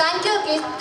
Thank you, kids.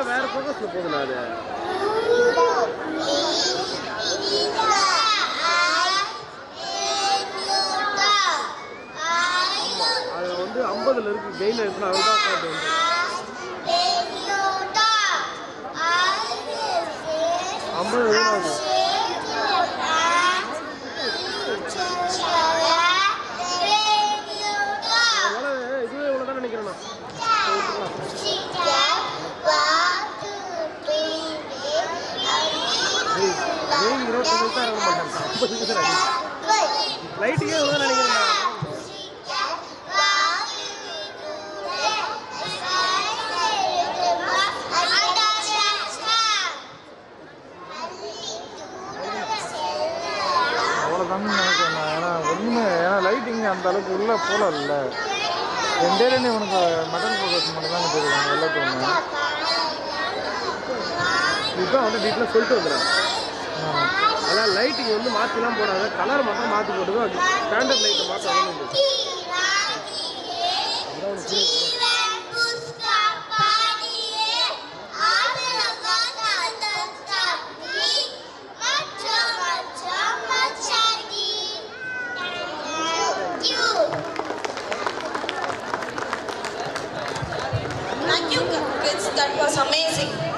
வேற ஃபோக்கஸ்ல போகுதுல அது அது வந்து 50ல இருக்கு கெயின் இருக்குன்னா அதுதான் காட்டு வந்து 50 வேணும் இதுவே இவ்வளவுதான் நினைக்கிறேன் லைட்டுக்கே எவ்வளோ நினைக்கிறேன் அவ்வளோதான் நினைக்கிறேன் ஏன்னா ஒன்றுமே ஏன்னா லைட்டிங் அந்த அளவுக்கு உள்ள போல இல்லை ரெண்டே உனக்கு மெட்டல் ஃபோக்கஸ் மட்டும் தான் தெரியும் எல்லாத்துக்குமே இப்போ வந்து டீட்டெயிலாக சொல்லிட்டு வந்துடுறேன் அதான் லைட்டிங் வந்து மாற்றிலாம் போடாத கலர் மட்டும் மாற்றி போட்டுக்கோ அது ஸ்டாண்டர்ட் லைட்டை மாற்ற Thank you, kids. That was amazing.